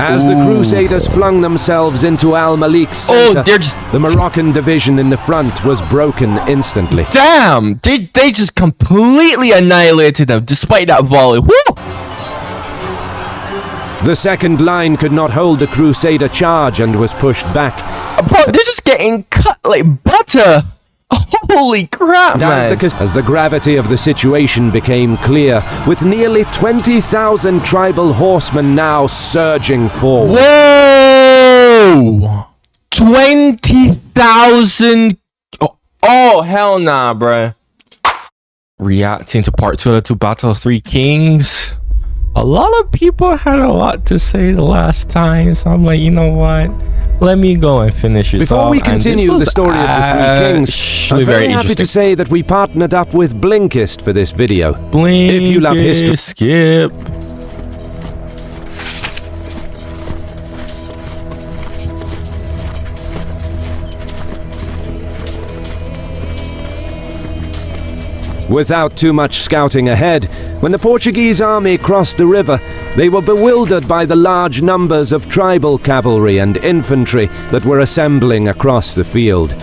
As the Crusaders flung themselves into Al-Malik's center, the Moroccan division in the front was broken instantly. Damn! They just completely annihilated them despite that volley. Woo! The second line could not hold the Crusader charge and was pushed back. Bro, they're just getting cut like butter. Holy crap, man. As the gravity of the situation became clear, with nearly 20,000 tribal horsemen now surging forward. Whoa! 20,000. Oh, hell nah, bruh. Reacting to part 2 of the 2 Battle of 3 Kings. A lot of people had a lot to say the last time, so I'm like, you know what? Let me go and finish it. Before we continue the story of the 3 Kings, I'm very happy to say that we partnered up with Blinkist for this video. Blinkist, if you love history, skip. Without too much scouting ahead, when the Portuguese army crossed the river, they were bewildered by the large numbers of tribal cavalry and infantry that were assembling across the field.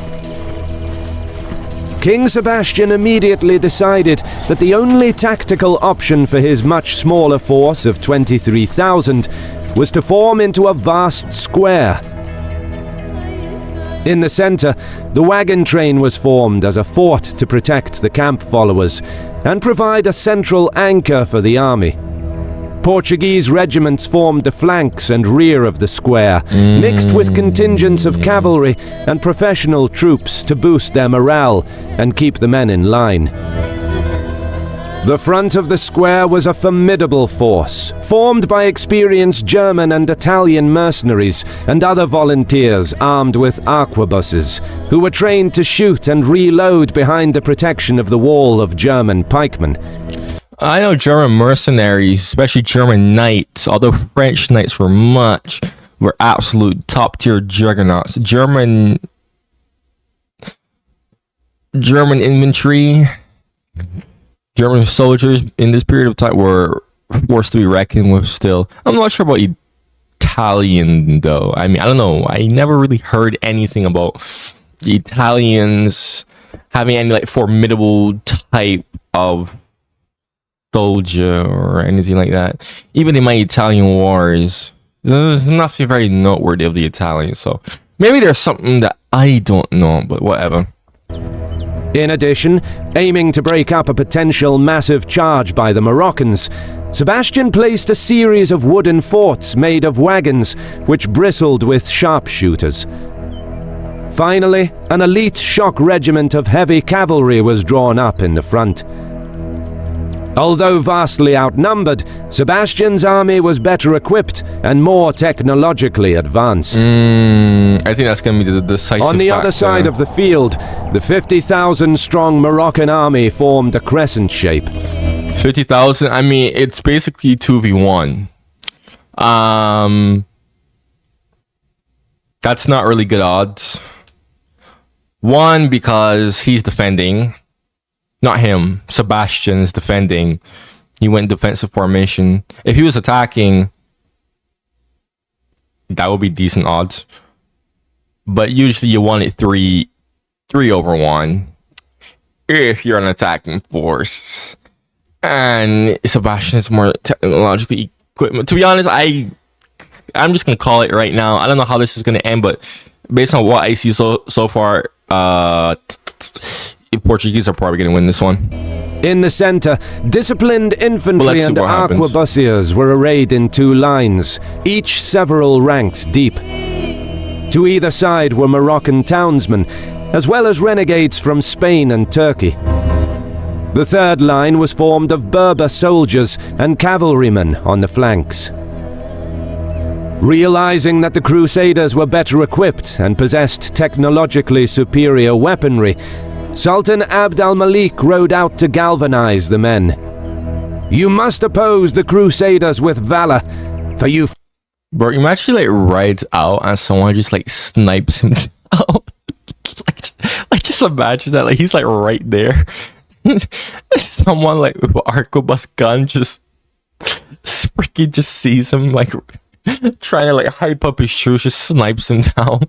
King Sebastian immediately decided that the only tactical option for his much smaller force of 23,000 was to form into a vast square. In the center, the wagon train was formed as a fort to protect the camp followers and provide a central anchor for the army. Portuguese regiments formed the flanks and rear of the square, mixed with contingents of cavalry and professional troops to boost their morale and keep the men in line. The front of the square was a formidable force, formed by experienced German and Italian mercenaries and other volunteers armed with arquebuses, who were trained to shoot and reload behind the protection of the wall of German pikemen. I know German mercenaries, especially German knights, although French knights were absolute top-tier juggernauts. German infantry, German soldiers in this period of time were forced to be reckoned with still. I'm not sure about Italian, though. I mean, I don't know. I never really heard anything about the Italians having any, like, formidable type of soldier or anything like that. Even in my Italian wars, there's nothing very noteworthy of the Italians. So maybe there's something that I don't know, but whatever. In addition, aiming to break up a potential massive charge by the Moroccans, Sebastian placed a series of wooden forts made of wagons which bristled with sharpshooters. Finally, an elite shock regiment of heavy cavalry was drawn up in the front. Although vastly outnumbered, Sebastian's army was better equipped and more technologically advanced. I think that's going to be the decisive On the other side of the field, the 50,000-strong Moroccan army formed a crescent shape. 50,000? I mean, it's basically 2v1. That's not really good odds. One, because he's defending. Not him. Sebastian's defending. He went defensive formation. If he was attacking, that would be decent odds. But usually you want it 3-1 if you're an attacking force. And Sebastian is more technologically equipped. To be honest, I'm just gonna call it right now. I don't know how this is gonna end, but based on what I see so far, Portuguese are probably gonna win this one. In the center, disciplined infantry and arquebusiers were arrayed in 2 lines, each several ranks deep. To either side were Moroccan townsmen, as well as renegades from Spain and Turkey. The third line was formed of Berber soldiers and cavalrymen on the flanks. Realizing that the Crusaders were better equipped and possessed technologically superior weaponry, Sultan Abd al-Malik rode out to galvanize the men. "You must oppose the Crusaders with valor, for you..." Bro, you actually like rides out and someone just like snipes him down. like just imagine that, like he's like right there. Someone like with an arquebus gun just freaking just sees him like trying to like hype up his troops, just snipes him down.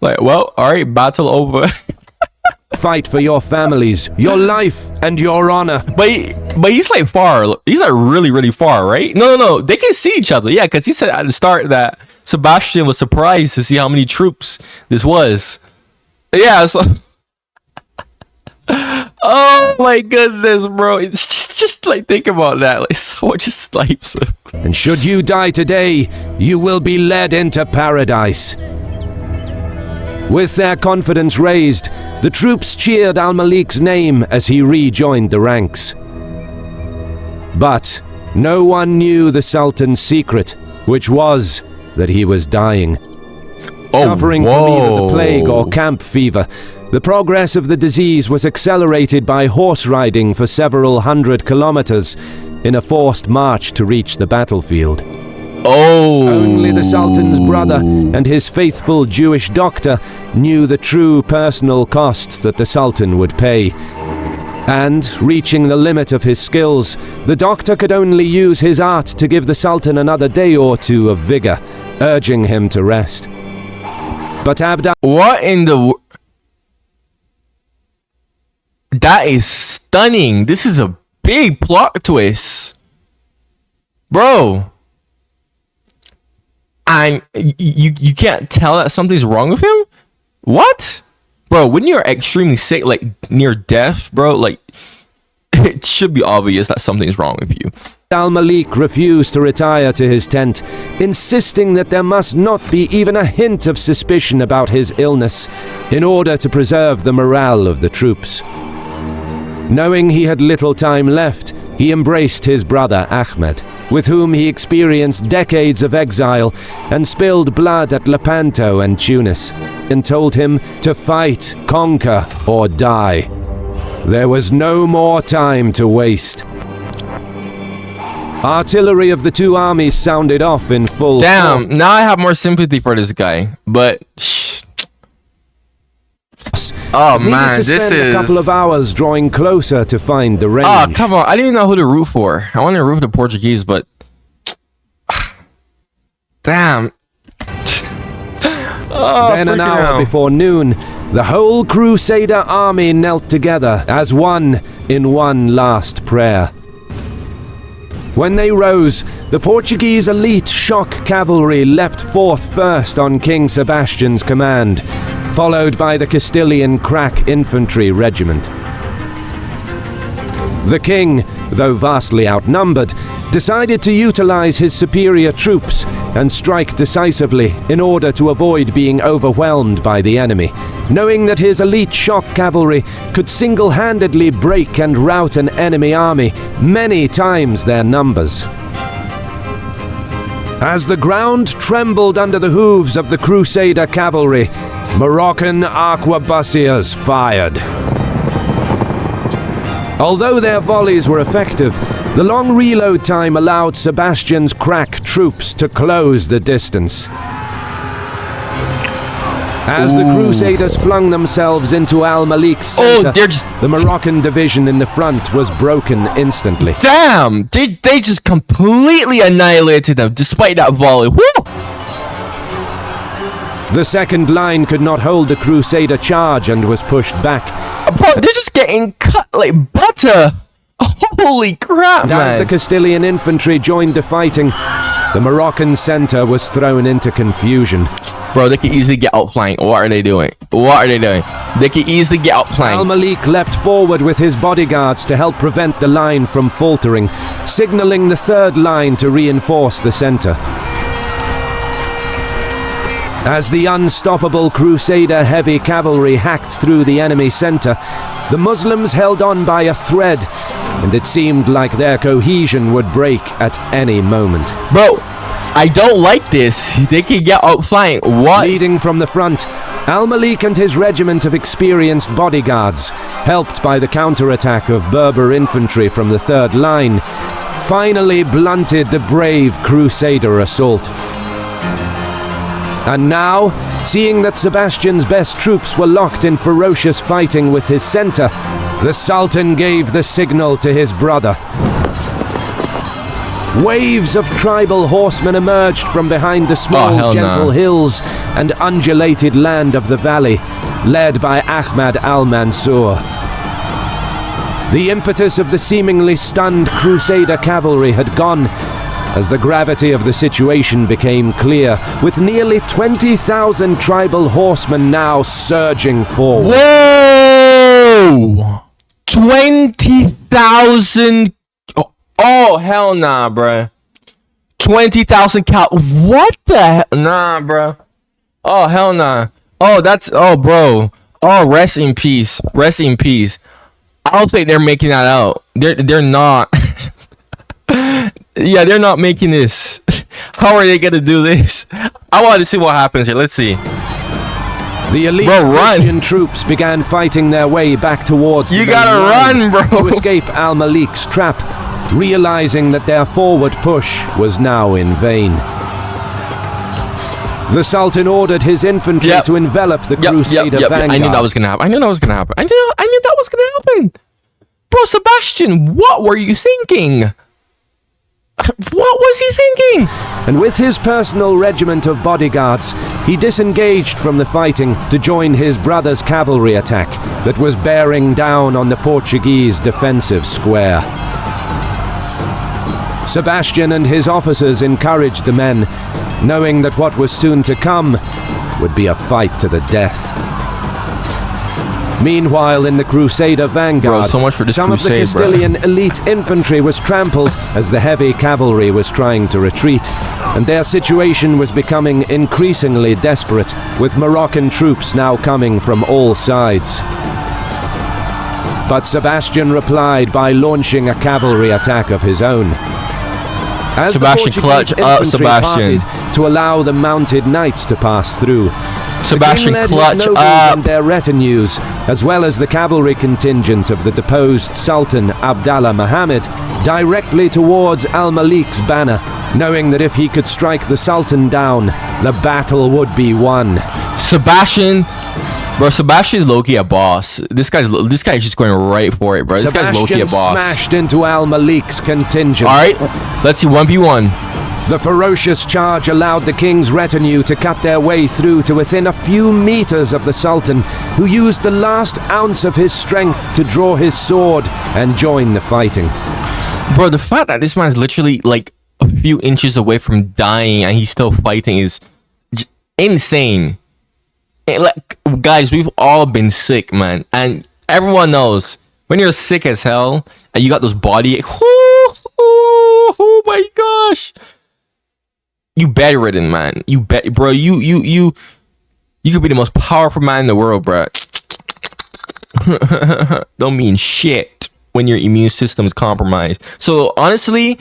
Like, well, all right, battle over. Fight for your families, your life, and your honor. But he's like far. He's like really, really far, right? No. They can see each other. Yeah, because he said at the start that Sebastian was surprised to see how many troops this was. Yeah, so. Oh my goodness, bro. It's just like, think about that. Like, someone just snipes him. And should you die today, you will be led into paradise. With their confidence raised, the troops cheered Al-Malik's name as he rejoined the ranks. But no one knew the Sultan's secret, which was that he was dying. Suffering from either the plague or camp fever, the progress of the disease was accelerated by horse riding for several hundred kilometers in a forced march to reach the battlefield. Only the Sultan's brother and his faithful Jewish doctor knew the true personal costs that the Sultan would pay. And, reaching the limit of his skills, the doctor could only use his art to give the Sultan another day or two of vigor, urging him to rest. But What in the... That is stunning. This is a big plot twist. Bro. And you can't tell that something's wrong with him? What? Bro, when you're extremely sick, like near death, bro, like it should be obvious that something's wrong with you. Al-Malik refused to retire to his tent, insisting that there must not be even a hint of suspicion about his illness in order to preserve the morale of the troops. Knowing he had little time left, he embraced his brother Ahmed, with whom he experienced decades of exile and spilled blood at Lepanto and Tunis, and told him to fight, conquer, or die. There was no more time to waste. Artillery of the two armies sounded off in full. Damn, now I have more sympathy for this guy, but... Oh man, this is a couple of hours drawing closer to find the range. Oh, come on. I didn't know who to root for. I wanted to root for the Portuguese, but damn. Then an hour before noon, the whole Crusader army knelt together as one in one last prayer. When they rose, the Portuguese elite shock cavalry leapt forth first on King Sebastian's command, followed by the Castilian crack infantry regiment. The king, though vastly outnumbered, decided to utilize his superior troops and strike decisively in order to avoid being overwhelmed by the enemy, knowing that his elite shock cavalry could single-handedly break and rout an enemy army many times their numbers. As the ground trembled under the hooves of the Crusader cavalry, Moroccan arquebusiers fired. Although their volleys were effective, the long reload time allowed Sebastian's crack troops to close the distance. As the Crusaders flung themselves into Al-Malik's center, the Moroccan division in the front was broken instantly. Damn! They just completely annihilated them despite that volley. Woo! The second line could not hold the Crusader charge and was pushed back. Bro, they're just getting cut like butter! Holy crap, man! As the Castilian infantry joined the fighting, the Moroccan center was thrown into confusion. Bro, they could easily get outflanked. What are they doing? What are they doing? They could easily get outflanked. Al-Malik leapt forward with his bodyguards to help prevent the line from faltering, signaling the third line to reinforce the center. As the unstoppable Crusader heavy cavalry hacked through the enemy center, the Muslims held on by a thread, and it seemed like their cohesion would break at any moment. Bro, I don't like this. They can get outflanked. What? Leading from the front, Al-Malik and his regiment of experienced bodyguards, helped by the counterattack of Berber infantry from the third line, finally blunted the brave Crusader assault. And now, seeing that Sebastian's best troops were locked in ferocious fighting with his center, the Sultan gave the signal to his brother. Waves of tribal horsemen emerged from behind the small, hell gentle nah. hills and undulated land of the valley, led by Ahmad al-Mansur. The impetus of the seemingly stunned Crusader cavalry had gone, as the gravity of the situation became clear, with nearly 20,000 tribal horsemen now surging forward. Whoa! 20,000. Oh, hell nah, bruh. 20,000 cal. What the hell? Nah, bruh. Oh, hell nah. Oh, that's. Oh, bro. Oh, rest in peace. Rest in peace. I don't think they're making that out. They're not. Yeah, they're not making this. How are they gonna do this? I want to see what happens here. Let's see. The elite Christian troops began fighting their way back towards You gotta run, bro. to escape al-Malik's trap, realizing that their forward push was now in vain. The Sultan ordered his infantry to envelop the Crusader vanguard. I knew that was gonna happen. I knew that was gonna happen. I knew that was gonna happen. Bro, Sebastian, what were you thinking? What was he thinking? And with his personal regiment of bodyguards, he disengaged from the fighting to join his brother's cavalry attack that was bearing down on the Portuguese defensive square. Sebastian and his officers encouraged the men, knowing that what was soon to come would be a fight to the death. Meanwhile, in the Crusader vanguard, Bro, so much for this some crusade, of the Castilian elite infantry was trampled as the heavy cavalry was trying to retreat, and their situation was becoming increasingly desperate, with Moroccan troops now coming from all sides. But Sebastian replied by launching a cavalry attack of his own. As Sebastian, the clutch Portuguese up, infantry Sebastian. parted to allow the mounted knights to pass through, Sebastian, the king led clutch his nobles up. and their retinues, as well as the cavalry contingent of the deposed Sultan Abdallah Muhammad, directly towards al-Malik's banner, knowing that if he could strike the Sultan down, the battle would be won. Sebastian, bro, Sebastian's low-key a boss. This guy's just going right for it, bro. This guy's low-key a boss. Smashed into al-Malik's contingent. All right, let's see 1v1. The ferocious charge allowed the king's retinue to cut their way through to within a few meters of the Sultan, who used the last ounce of his strength to draw his sword and join the fighting. Bro, the fact that this man's literally like a few inches away from dying and he's still fighting is insane. Like, guys, we've all been sick, man, and everyone knows when you're sick as hell and you got those body. Oh my gosh. You bedridden, man. You bet, bro. You could be the most powerful man in the world, bro. Don't mean shit when your immune system is compromised. So honestly,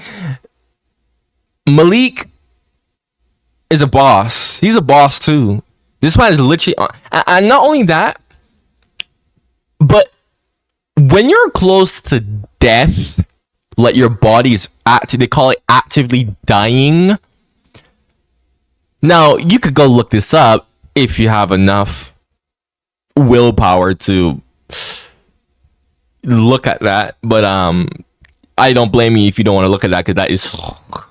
Malik is a boss. He's a boss too. This man is literally, and not only that, but when you're close to death, like your body's active, they call it actively dying. Now, you could go look this up if you have enough willpower to look at that. But I don't blame you if you don't want to look at that, because that is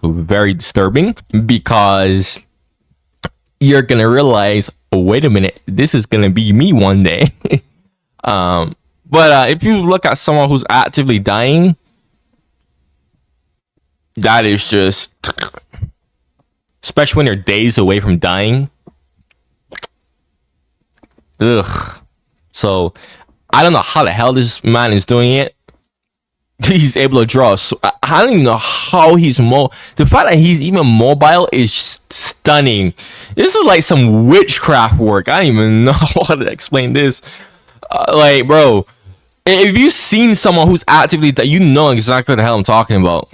very disturbing, because you're going to realize, oh, wait a minute, this is going to be me one day. But if you look at someone who's actively dying, that is just... especially when you're days away from dying. Ugh. So, I don't know how the hell this man is doing it. He's able to draw. So, I don't even know how he's the fact that he's even mobile is stunning. This is like some witchcraft work. I don't even know how to explain this. Like, bro, if you've seen someone who's actively, you know exactly what the hell I'm talking about.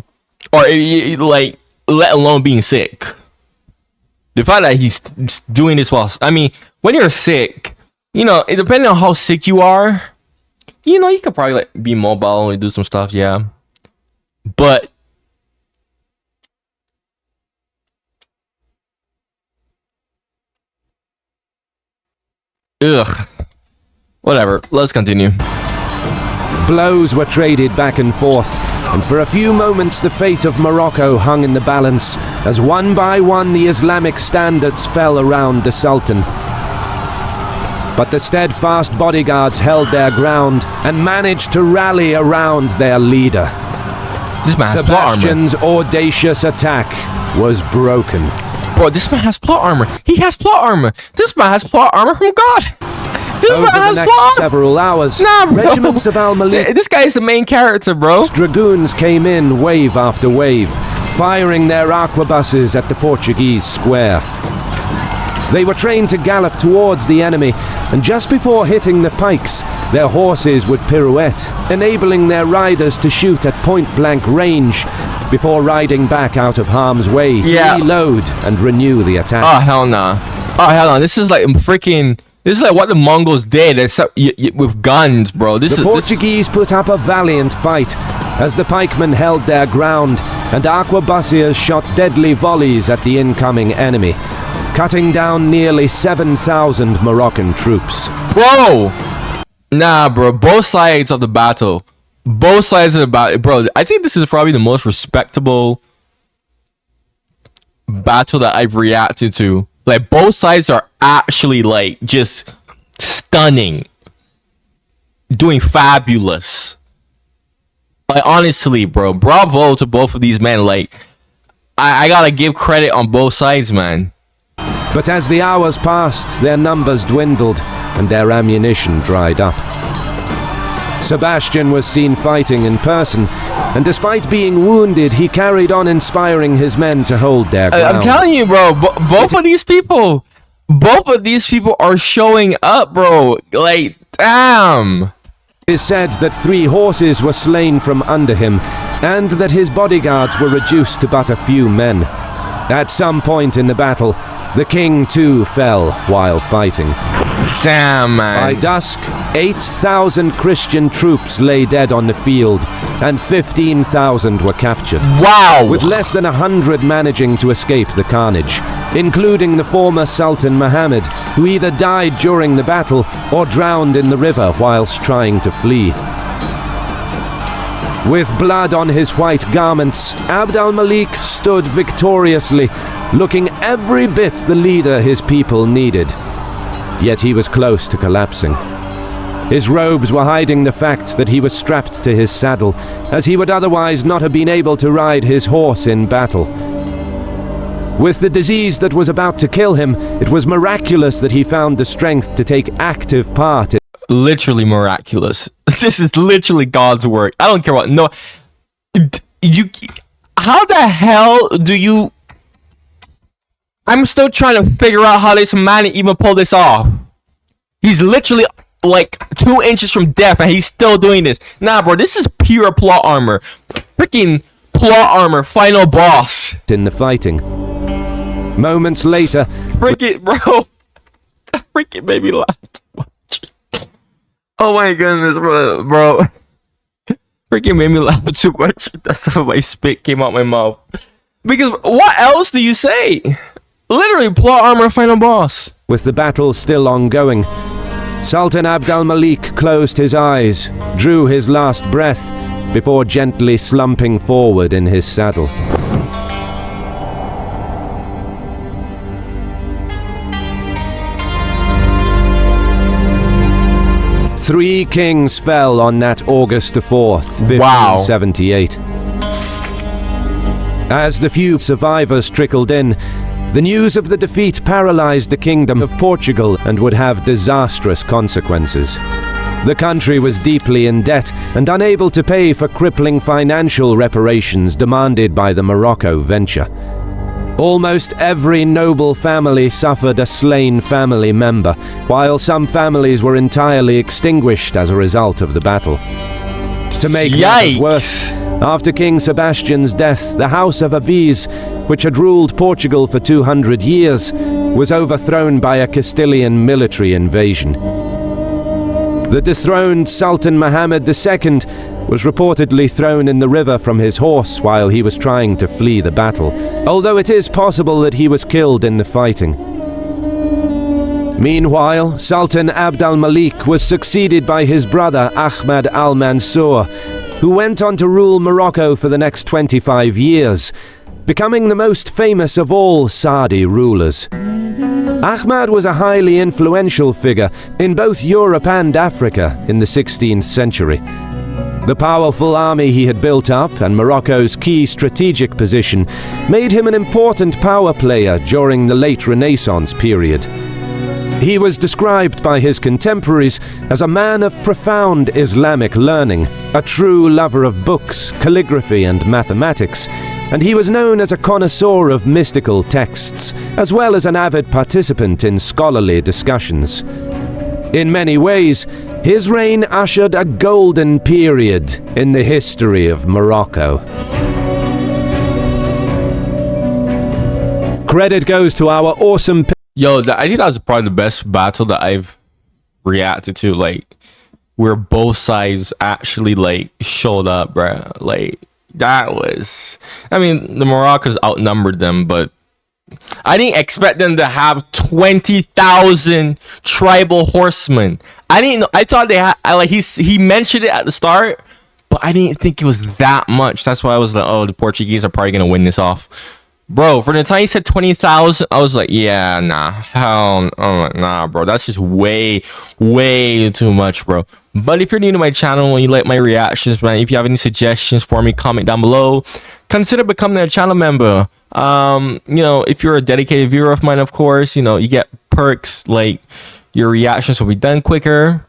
Or, like, let alone being sick. The fact that he's doing this while, I mean, when you're sick, you know, depending on how sick you are, you know, you could probably like be mobile and do some stuff, yeah. But ugh, whatever. Let's continue. Blows were traded back and forth, and for a few moments the fate of Morocco hung in the balance as one by one the Islamic standards fell around the Sultan. But the steadfast bodyguards held their ground and managed to rally around their leader. This man has plot armor. Sebastian's audacious attack was broken. Bro, this man has plot armor. He has plot armor. This man has plot armor from God. This Over man has the plot next armor. several hours, Nah, bro. regiments of Al-Malik This guy is the main character, bro. dragoons came in wave after wave, firing their arquebuses at the Portuguese square. They were trained to gallop towards the enemy, and just before hitting the pikes, their horses would pirouette, enabling their riders to shoot at point-blank range before riding back out of harm's way to reload and renew the attack. Oh, hell nah. Oh, hell no. This is like freaking... This is like what the Mongols did, except with guns, bro. The Portuguese put up a valiant fight as the pikemen held their ground and arquebusiers shot deadly volleys at the incoming enemy, cutting down nearly 7,000 Moroccan troops. Bro! Nah, bro. Both sides of the battle. Both sides of the battle. Bro, I think this is probably the most respectable battle that I've reacted to. Like, both sides are actually, like, just stunning. Doing fabulous. Like, honestly, bro. Bravo to both of these men. Like, I gotta give credit on both sides, man. But as the hours passed, their numbers dwindled and their ammunition dried up. Sebastian was seen fighting in person, and despite being wounded, he carried on inspiring his men to hold their ground. I'm telling you, bro, both of these people are showing up, bro. Like, damn. It is said that 3 horses were slain from under him, and that his bodyguards were reduced to but a few men. At some point in the battle, the king too fell while fighting. Damn, man. By dusk, 8,000 Christian troops lay dead on the field, and 15,000 were captured. Wow! With less than 100 managing to escape the carnage, including the former Sultan Muhammad, who either died during the battle or drowned in the river whilst trying to flee. With blood on his white garments, Abd al-Malik stood victoriously, looking every bit the leader his people needed. Yet he was close to collapsing. His robes were hiding the fact that he was strapped to his saddle, as he would otherwise not have been able to ride his horse in battle. With the disease that was about to kill him, it was miraculous that he found the strength to take active part in... Literally miraculous. This is literally God's work. I don't care what... No. How the hell do you... I'm still trying to figure out how this man even pulled this off. He's literally like 2 inches from death and he's still doing this. Nah, bro, this is pure plot armor. Freaking plot armor, final boss. In the fighting. Moments later... Freaking, bro. That freaking made me laugh too much. Oh my goodness, bro. Freaking made me laugh too much. That's how my spit came out my mouth. Because what else do you say? Literally, plot armor, final boss. With the battle still ongoing, Sultan Abd al-Malik closed his eyes, drew his last breath, before gently slumping forward in his saddle. Three kings fell on that August the 4th, 1578. As the few survivors trickled in, the news of the defeat paralyzed the kingdom of Portugal and would have disastrous consequences. The country was deeply in debt and unable to pay for crippling financial reparations demanded by the Morocco venture. Almost every noble family suffered a slain family member, while some families were entirely extinguished as a result of the battle. To make matters worse, after King Sebastian's death, the House of Aviz, which had ruled Portugal for 200 years, was overthrown by a Castilian military invasion. The dethroned Sultan Muhammad II was reportedly thrown in the river from his horse while he was trying to flee the battle, although it is possible that he was killed in the fighting. Meanwhile, Sultan Abd al-Malik was succeeded by his brother Ahmad al-Mansur, who went on to rule Morocco for the next 25 years, becoming the most famous of all Saadi rulers. Ahmad was a highly influential figure in both Europe and Africa in the 16th century. The powerful army he had built up and Morocco's key strategic position made him an important power player during the late Renaissance period. He was described by his contemporaries as a man of profound Islamic learning, a true lover of books, calligraphy, and mathematics, and he was known as a connoisseur of mystical texts, as well as an avid participant in scholarly discussions. In many ways, his reign ushered a golden period in the history of Morocco. Credit goes to our awesome... Yo, I think that was probably the best battle that I've reacted to, like, where both sides actually, like, showed up, bruh. Like, that was... I mean, the Moroccans outnumbered them, but I didn't expect them to have 20,000 tribal horsemen. I didn't know. I thought they had... like, he mentioned it at the start, but I didn't think it was that much. That's why I was like, oh, the Portuguese are probably going to win this off. Bro, for the time he said 20,000, I was like, yeah, nah, hell, nah, bro. That's just way too much, bro. But if you're new to my channel and you like my reactions, man, if you have any suggestions for me, comment down below. Consider becoming a channel member. You know, if you're a dedicated viewer of mine, of course, you know, you get perks like your reactions will be done quicker.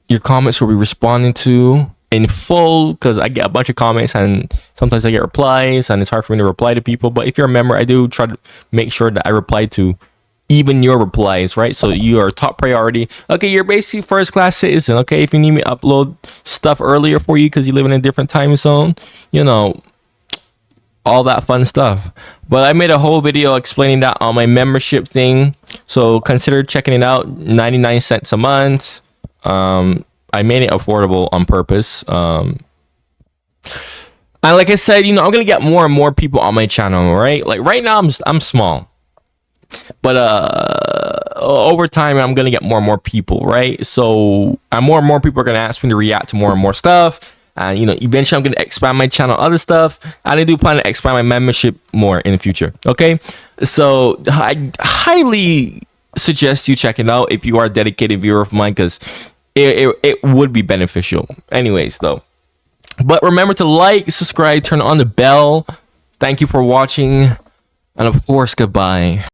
Your comments will be responded to in full, because I get a bunch of comments and sometimes I get replies and it's hard for me to reply to people. But if you're a member, I do try to make sure that I reply to even your replies, right? So you are top priority. Okay, you're basically first class citizen. Okay, if you need me to upload stuff earlier for you because you live in a different time zone, you know, all that fun stuff. But I made a whole video explaining that on my membership thing, so consider checking it out. 99 cents a month. I made it affordable on purpose. And like I said, you know, I'm gonna get more and more people on my channel, right? Like right now I'm small, but over time I'm gonna get more and more people, right? So more and more people are gonna ask me to react to more and more stuff, and you know, eventually I'm gonna expand my channel, other stuff, and I do plan to expand my membership more in the future. Okay, so I highly suggest you check it out if you are a dedicated viewer of mine, because it would be beneficial. Anyways, though, but remember to like, subscribe, turn on the bell. Thank you for watching, and of course, goodbye.